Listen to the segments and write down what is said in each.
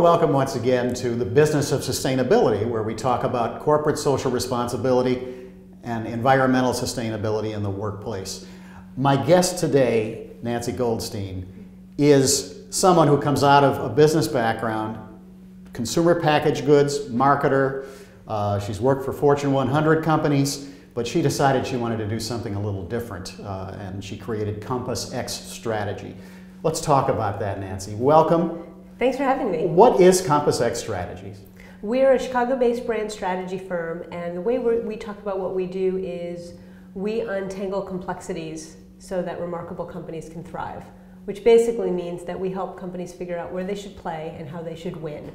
welcome once again to the business of sustainability, where we talk about corporate social responsibility and environmental sustainability in the workplace. My guest today, Nancy Goldstein, is someone who comes out of a business background, consumer packaged goods, marketer. She's worked for Fortune 100 companies, but she decided she wanted to do something a little different, and she created Compassx Strategy. Let's talk about that, Nancy. Welcome. Thanks for having me. What is Compassx Strategies? We're a Chicago-based brand strategy firm, and the way we talk about what we do is we untangle complexities so that remarkable companies can thrive, which basically means that we help companies figure out where they should play and how they should win.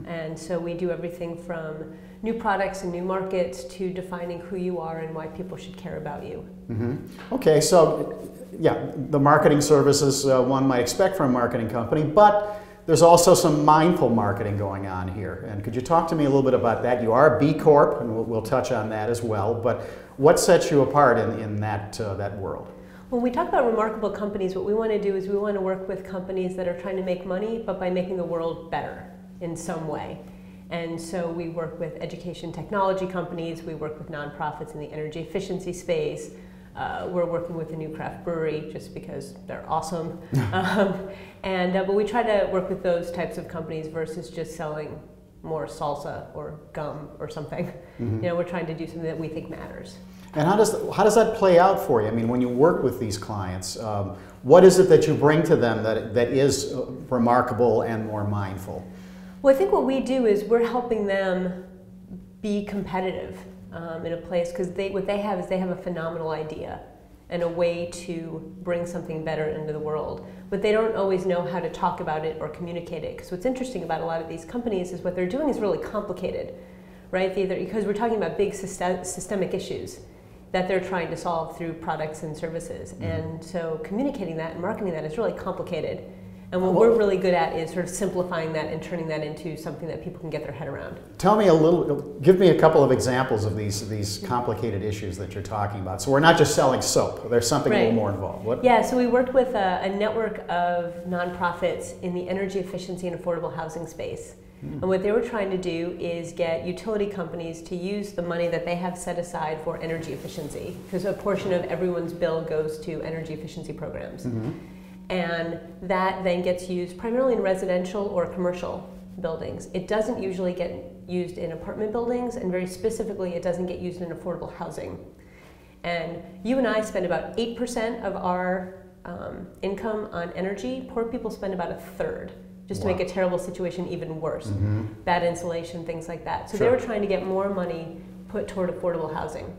And so we do everything from new products and new markets to defining who you are and why people should care about you. Okay, so yeah, the marketing services one might expect from a marketing company, but there's also some mindful marketing going on here. And could you talk to me a little bit about that? You are a B Corp, and we'll touch on that as well, but what sets you apart in that world? When we talk about remarkable companies, what we want to do is we want to work with companies that are trying to make money, but by making the world better in some way. And so we work with education technology companies, we work with nonprofits in the energy efficiency space. We're working with a new craft brewery just because they're awesome. But we try to work with those types of companies versus just selling more salsa or gum or something. You know, we're trying to do something that we think matters. And how does that play out for you? I mean, when you work with these clients, what is it that you bring to them that is remarkable and more mindful? Well, I think what we do is we're helping them be competitive in a place, because what they have is they have a phenomenal idea and a way to bring something better into the world. But they don't always know how to talk about it or communicate it. Because what's interesting about a lot of these companies is what they're doing is really complicated, right? Because we're talking about big systemic issues that they're trying to solve through products and services. And so communicating that and marketing that is really complicated. And what we're really good at is sort of simplifying that and turning that into something that people can get their head around. Tell me give me a couple of examples of these complicated issues that you're talking about. So we're not just selling soap, there's something a little more involved. Yeah, so we worked with a network of nonprofits in the energy efficiency and affordable housing space. And what they were trying to do is get utility companies to use the money that they have set aside for energy efficiency, because a portion of everyone's bill goes to energy efficiency programs. And that then gets used primarily in residential or commercial buildings. It doesn't usually get used in apartment buildings, and very specifically, it doesn't get used in affordable housing. And you and I spend about 8% of our income on energy. Poor people spend about a third, just to make a terrible situation even worse. Bad insulation, things like that. So they were trying to get more money put toward affordable housing.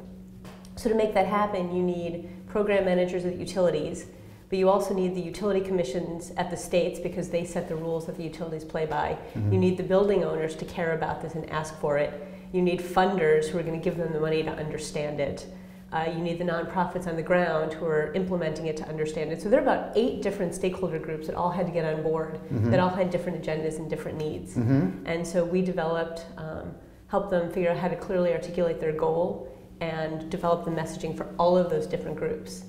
So to make that happen, you need program managers at the utilities, but you also need the utility commissions at the states, because they set the rules that the utilities play by. You need the building owners to care about this and ask for it. You need funders who are going to give them the money to understand it. You need the nonprofits on the ground who are implementing it to understand it. So there are about 8 different stakeholder groups that all had to get on board, that all had different agendas and different needs. And so we developed, helped them figure out how to clearly articulate their goal and develop the messaging for all of those different groups.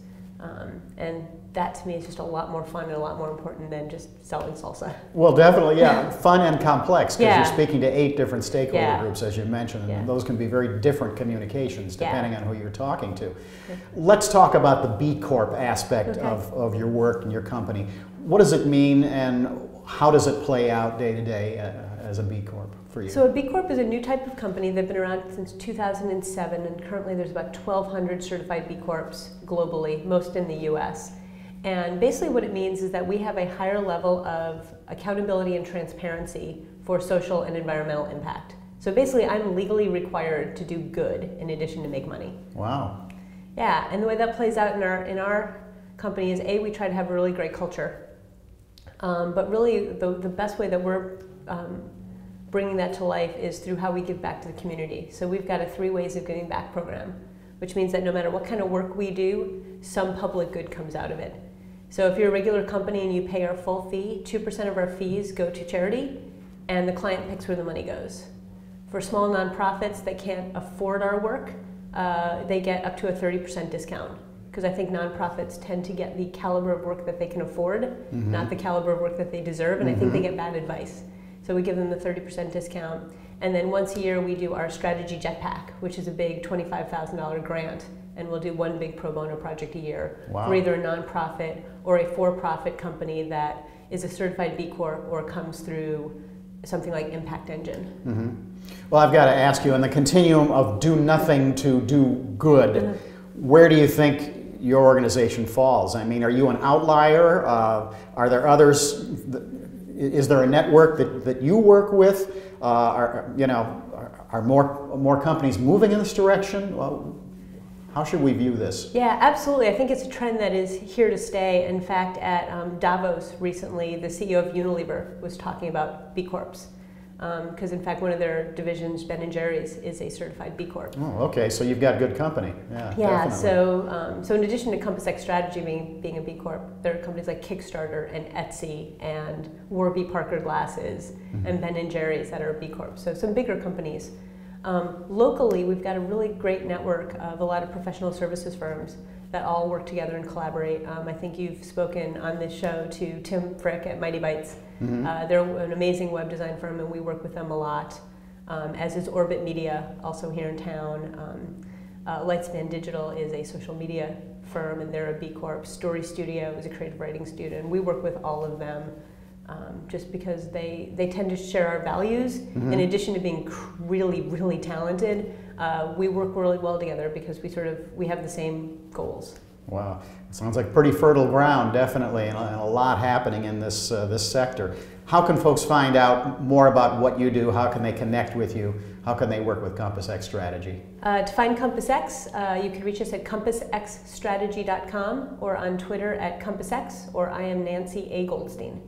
And that to me is just a lot more fun and a lot more important than just selling salsa. Well, definitely, yeah. Fun and complex, because you're speaking to 8 different stakeholder groups, as you mentioned, and those can be very different communications depending on who you're talking to. Let's talk about the B Corp aspect of your work and your company. What does it mean, and how does it play out day to day as a B Corp for you? So a B Corp is a new type of company. They've been around since 2007, and currently there's about 1,200 certified B Corps globally, most in the US. And basically what it means is that we have a higher level of accountability and transparency for social and environmental impact. So basically I'm legally required to do good in addition to make money. Wow. Yeah, and the way that plays out in our company is we try to have a really great culture. But really the best way that we're bringing that to life is through how we give back to the community. So we've got a 3 ways of giving back program, which means that no matter what kind of work we do, some public good comes out of it. So if you're a regular company and you pay our full fee, 2% of our fees go to charity, and the client picks where the money goes. For small nonprofits that can't afford our work, they get up to a 30% discount. Because I think nonprofits tend to get the caliber of work that they can afford, not the caliber of work that they deserve, and I think they get bad advice. So we give them the 30% discount. And then once a year we do our Strategy Jetpack, which is a big $25,000 grant. And we'll do one big pro bono project a year for either a nonprofit or a for-profit company that is a certified B Corp or comes through something like Impact Engine. Mm-hmm. Well, I've got to ask you, in the continuum of do nothing to do good, where do you think your organization falls? I mean, are you an outlier? Are there others? Is there a network that you work with? Are more companies moving in this direction? Well, how should we view this? Yeah, absolutely. I think it's a trend that is here to stay. In fact, at Davos recently, the CEO of Unilever was talking about B Corps. Because in fact, one of their divisions, Ben & Jerry's, is a certified B Corp. Oh, okay. So you've got good company. Yeah. So in addition to Compassx Strategy being a B Corp, there are companies like Kickstarter and Etsy and Warby Parker Glasses and Ben & Jerry's that are B Corp. So some bigger companies. Locally, we've got a really great network of a lot of professional services firms that all work together and collaborate. I think you've spoken on this show to Tim Frick at Mighty Bytes. They're an amazing web design firm, and we work with them a lot, as is Orbit Media, also here in town. Lightspan Digital is a social media firm, and they're a B Corp. Story Studio is a creative writing studio, and we work with all of them. Just because they tend to share our values. In addition to being really, really talented, we work really well together because we have the same goals. Wow, it sounds like pretty fertile ground, definitely, and a lot happening in this sector. How can folks find out more about what you do? How can they connect with you? How can they work with Compassx Strategy? To find Compassx, you can reach us at compassxstrategy.com or on Twitter at Compassx, or I am Nancy A. Goldstein.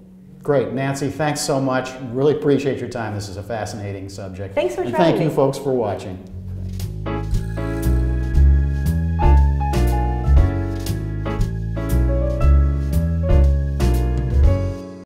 Great. Nancy, thanks so much. Really appreciate your time. This is a fascinating subject. Thanks for and trying thank you folks for watching.